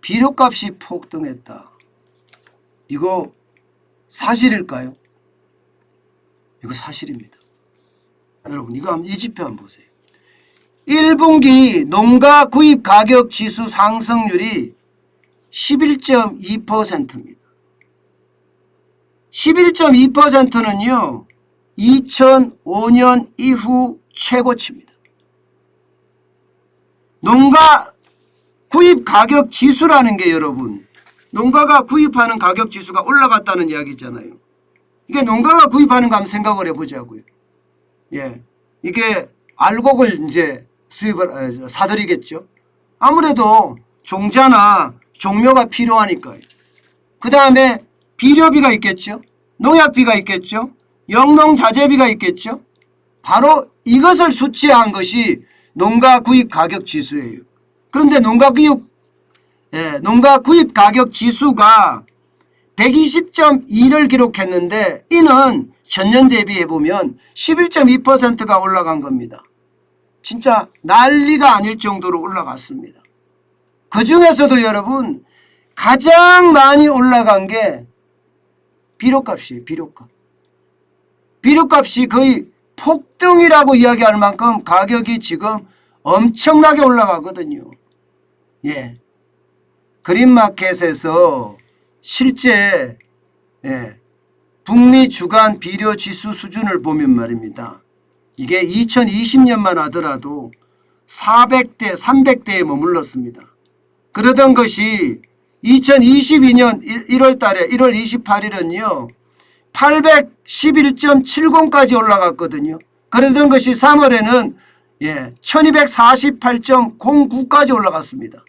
비료값이 폭등했다. 이거 사실일까요? 이거 사실입니다. 여러분 이거 한번 이 지표 한번 보세요. 1분기 농가 구입 가격 지수 상승률이 11.2%입니다. 11.2%는요. 2005년 이후 최고치입니다. 농가 구입 가격 지수라는 게 여러분 농가가 구입하는 가격 지수가 올라갔다는 이야기잖아요. 이게 농가가 구입하는 거 한번 생각을 해보자고요. 예, 이게 알곡을 이제 수입을 사들이겠죠. 아무래도 종자나 종묘가 필요하니까요. 그 다음에 비료비가 있겠죠. 농약비가 있겠죠. 영농자재비가 있겠죠. 바로 이것을 수치한 것이 농가 구입 가격 지수예요. 그런데 농가 구입 가격 지수가 120.2를 기록했는데 이는 전년 대비해 보면 11.2%가 올라간 겁니다. 진짜 난리가 아닐 정도로 올라갔습니다. 그 중에서도 여러분 가장 많이 올라간 게 비료값이에요. 비료값. 비료값이 거의 폭등이라고 이야기할 만큼 가격이 지금 엄청나게 올라가거든요. 예. 그린마켓에서 실제 북미 주간 비료 지수 수준을 보면 말입니다. 이게 2020년만 하더라도 400대, 300대에 머물렀습니다. 그러던 것이 2022년 1월 달에 1월 28일은요. 811.70까지 올라갔거든요. 그러던 것이 3월에는 1248.09까지 올라갔습니다.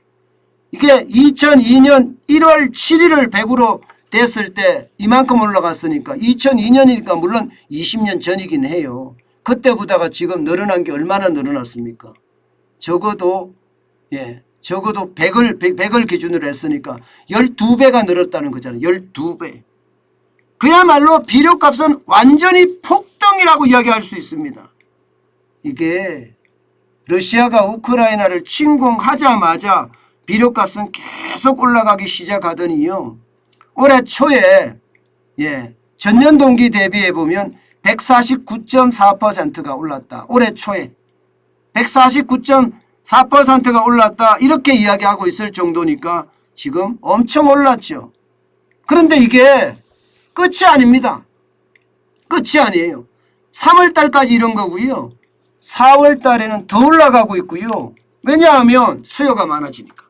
이게 2002년 1월 7일을 100으로 됐을 때 이만큼 올라갔으니까 2002년이니까 물론 20년 전이긴 해요. 그때보다가 지금 늘어난 게 얼마나 늘어났습니까? 적어도 100을 기준으로 했으니까 12배가 늘었다는 거잖아요. 12배. 그야말로 비료값은 완전히 폭등이라고 이야기할 수 있습니다. 이게 러시아가 우크라이나를 침공하자마자 비료값은 계속 올라가기 시작하더니요. 올해 초에 전년 동기 대비해 보면 149.4%가 올랐다. 올해 초에 149.4%가 올랐다. 이렇게 이야기하고 있을 정도니까 지금 엄청 올랐죠. 그런데 이게 끝이 아닙니다. 끝이 아니에요. 3월 달까지 이런 거고요. 4월 달에는 더 올라가고 있고요. 왜냐하면 수요가 많아지니까.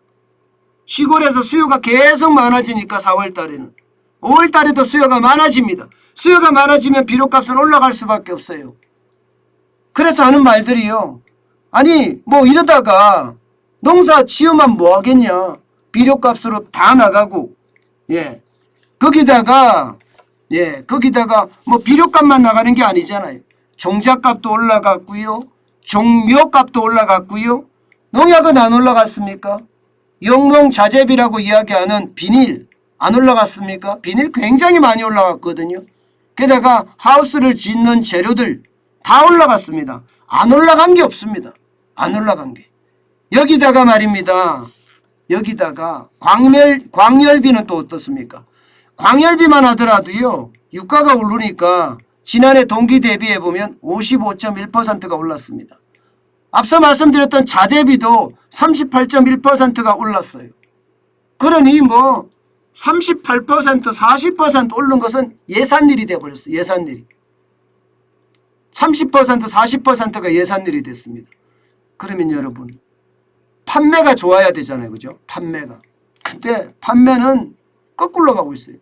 시골에서 수요가 계속 많아지니까 4월 달에는. 5월 달에도 수요가 많아집니다. 수요가 많아지면 비료값은 올라갈 수밖에 없어요. 그래서 하는 말들이요. 아니 뭐 이러다가 농사 지으면 뭐 하겠냐. 비료값으로 다 나가고 거기다가 뭐 비료값만 나가는 게 아니잖아요. 종자값도 올라갔고요. 종묘값도 올라갔고요. 농약은 안 올라갔습니까? 영농자재비라고 이야기하는 비닐 안 올라갔습니까? 비닐 굉장히 많이 올라갔거든요. 게다가 하우스를 짓는 재료들 다 올라갔습니다. 안 올라간 게 없습니다. 안 올라간 게. 여기다가 말입니다. 여기다가 광열비는 또 어떻습니까? 광열비만 하더라도요. 유가가 오르니까 지난해 동기 대비해 보면 55.1%가 올랐습니다. 앞서 말씀드렸던 자재비도 38.1%가 올랐어요. 그러니 뭐 38%, 40% 오른 것은 예산일이 되어버렸어요. 예산일이. 30%, 40%가 예산일이 됐습니다. 그러면 여러분 판매가 좋아야 되잖아요. 그죠? 판매가. 근데 판매는 거꾸로 가고 있어요.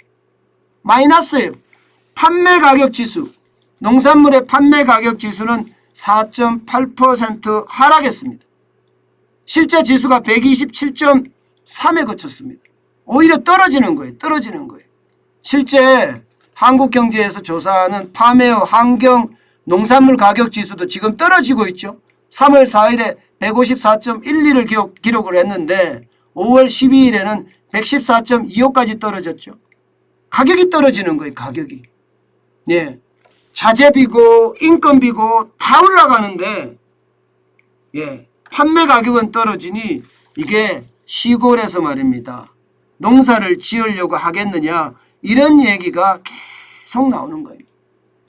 마이너스예요. 판매 가격 지수. 농산물의 판매 가격 지수는 4.8% 하락했습니다. 실제 지수가 127.3에 그쳤습니다. 오히려 떨어지는 거예요. 떨어지는 거예요. 실제 한국경제에서 조사하는 파메어 환경 농산물 가격 지수도 지금 떨어지고 있죠. 3월 4일에 154.12를 기록을 했는데 5월 12일에는 114.25까지 떨어졌죠. 가격이 떨어지는 거예요. 가격이. 자재비고 인건비고 다 올라가는데 판매 가격은 떨어지니 이게 시골에서 말입니다. 농사를 지으려고 하겠느냐 이런 얘기가 계속 나오는 거예요.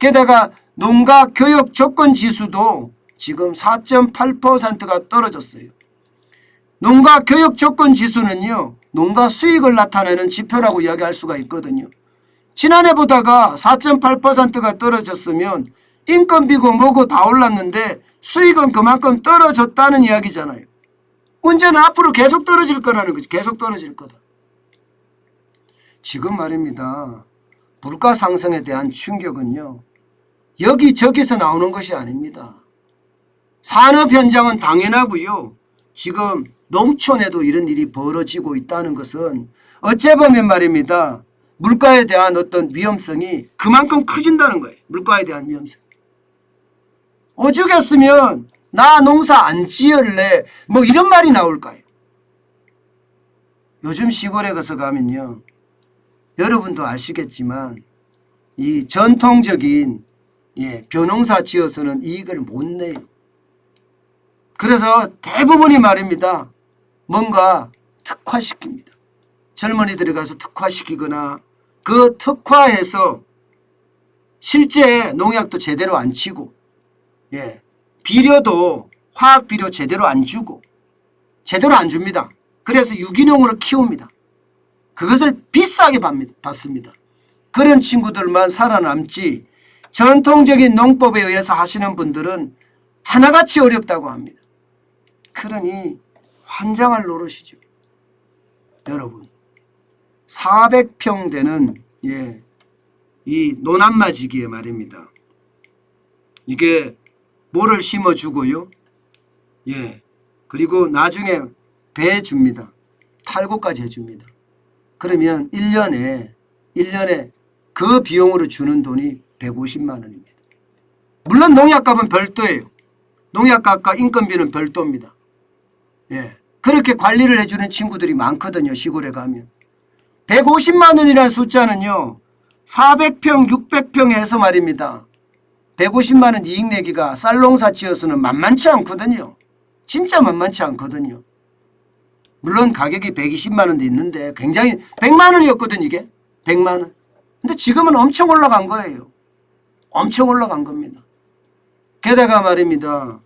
게다가 농가 교육 조건 지수도 지금 4.8%가 떨어졌어요. 농가 교육 조건 지수는요, 농가 수익을 나타내는 지표라고 이야기할 수가 있거든요. 지난해보다가 4.8%가 떨어졌으면 인건비고 뭐고 다 올랐는데 수익은 그만큼 떨어졌다는 이야기잖아요. 문제는 앞으로 계속 떨어질 거라는 거지. 계속 떨어질 거다. 지금 말입니다. 물가 상승에 대한 충격은요, 여기저기서 나오는 것이 아닙니다. 산업 현장은 당연하고요. 지금 농촌에도 이런 일이 벌어지고 있다는 것은 어째 보면 말입니다. 물가에 대한 어떤 위험성이 그만큼 커진다는 거예요. 물가에 대한 위험성. 오죽했으면 나 농사 안 지을래 뭐 이런 말이 나올까요? 요즘 시골에 가서 가면요. 여러분도 아시겠지만 이 전통적인 벼농사 지어서는 이익을 못 내요. 그래서 대부분이 말입니다. 뭔가 특화시킵니다. 젊은이들이 가서 특화시키거나 그 특화해서 실제 농약도 제대로 안 치고 비료도 화학 비료 제대로 안 주고 제대로 안 줍니다. 그래서 유기농으로 키웁니다. 그것을 비싸게 받습니다. 그런 친구들만 살아남지 전통적인 농법에 의해서 하시는 분들은 하나같이 어렵다고 합니다. 그러니 환장할 노릇이죠. 여러분 400평 되는 이 노남마지기에 말입니다. 이게 모를 심어주고요. 그리고 나중에 배 줍니다. 탈곡까지 해줍니다. 그러면 1년에 그 비용으로 주는 돈이 150만 원입니다. 물론 농약값은 별도예요. 농약값과 인건비는 별도입니다. 그렇게 관리를 해주는 친구들이 많거든요. 시골에 가면. 150만 원이라는 숫자는요. 400평, 600평 해서 말입니다. 150만 원 이익 내기가 쌀농사 지어서는 만만치 않거든요. 진짜 만만치 않거든요. 물론 가격이 120만 원도 있는데 굉장히 100만 원이었거든 이게. 100만 원. 근데 지금은 엄청 올라간 거예요. 엄청 올라간 겁니다. 게다가 말입니다.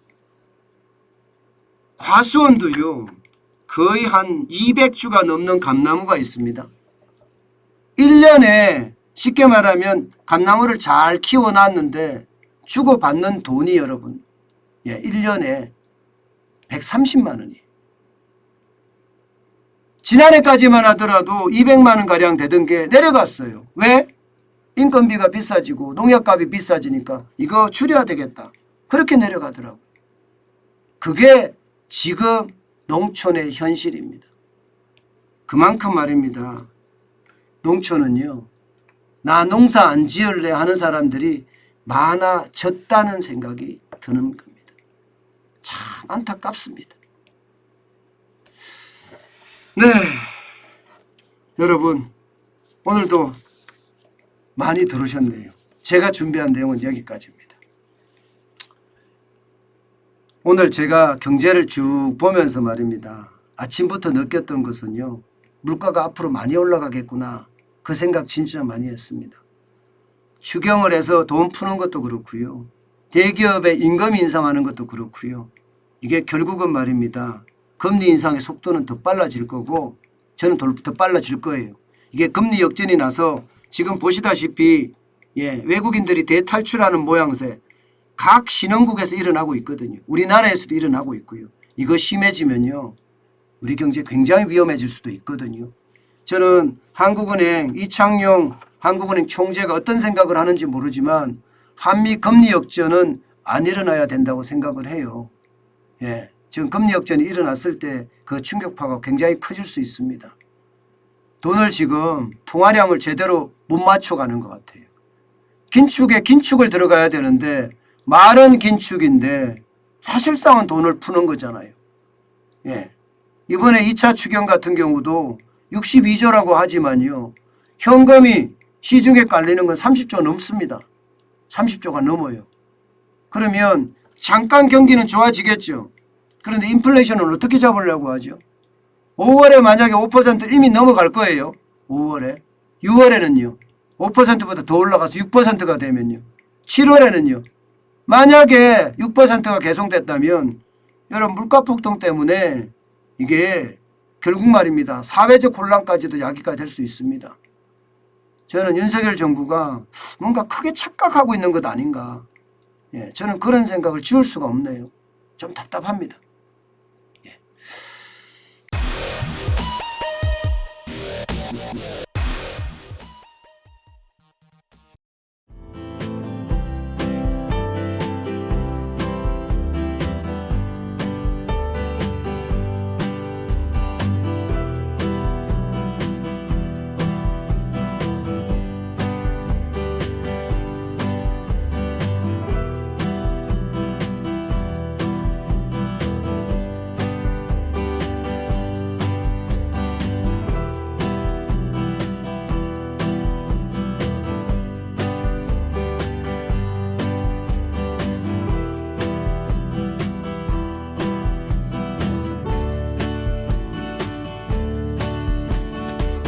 과수원도요. 거의 한 200주가 넘는 감나무가 있습니다. 1년에 쉽게 말하면 감나무를 잘 키워놨는데 주고받는 돈이 여러분 1년에 130만 원이에요. 지난해까지만 하더라도 200만 원가량 되던 게 내려갔어요. 왜? 인건비가 비싸지고 농약값이 비싸지니까 이거 줄여야 되겠다. 그렇게 내려가더라고요. 그게 지금 농촌의 현실입니다. 그만큼 말입니다. 농촌은요. 나 농사 안 지을래 하는 사람들이 많아졌다는 생각이 드는 겁니다. 참 안타깝습니다. 네, 여러분 오늘도 많이 들으셨네요. 제가 준비한 내용은 여기까지입니다. 오늘 제가 경제를 쭉 보면서 말입니다. 아침부터 느꼈던 것은요. 물가가 앞으로 많이 올라가겠구나. 그 생각 진짜 많이 했습니다. 추경을 해서 돈 푸는 것도 그렇고요. 대기업의 임금 인상하는 것도 그렇고요. 이게 결국은 말입니다. 금리 인상의 속도는 더 빨라질 거고 저는 더 빨라질 거예요. 이게 금리 역전이 나서 지금 보시다시피 외국인들이 대탈출하는 모양새 각 신흥국에서 일어나고 있거든요. 우리나라에서도 일어나고 있고요. 이거 심해지면요. 우리 경제 굉장히 위험해질 수도 있거든요. 저는 한국은행 이창용 한국은행 총재가 어떤 생각을 하는지 모르지만 한미 금리 역전은 안 일어나야 된다고 생각을 해요. 지금 금리 역전이 일어났을 때 그 충격파가 굉장히 커질 수 있습니다. 돈을 지금 통화량을 제대로 못 맞춰가는 것 같아요. 긴축에 긴축을 들어가야 되는데 말은 긴축인데 사실상은 돈을 푸는 거잖아요. 이번에 2차 추경 같은 경우도 62조라고 하지만요. 현금이 시중에 깔리는 건 30조 넘습니다. 30조가 넘어요. 그러면 잠깐 경기는 좋아지겠죠. 그런데 인플레이션은 어떻게 잡으려고 하죠? 5월에 만약에 5% 이미 넘어갈 거예요. 5월에. 6월에는요. 5%보다 더 올라가서 6%가 되면요. 7월에는요. 만약에 6%가 계속됐다면 여러분 물가 폭등 때문에 이게 결국 말입니다. 사회적 혼란까지도 야기가 될 수 있습니다. 저는 윤석열 정부가 뭔가 크게 착각하고 있는 것 아닌가. 예, 저는 그런 생각을 지울 수가 없네요. 좀 답답합니다.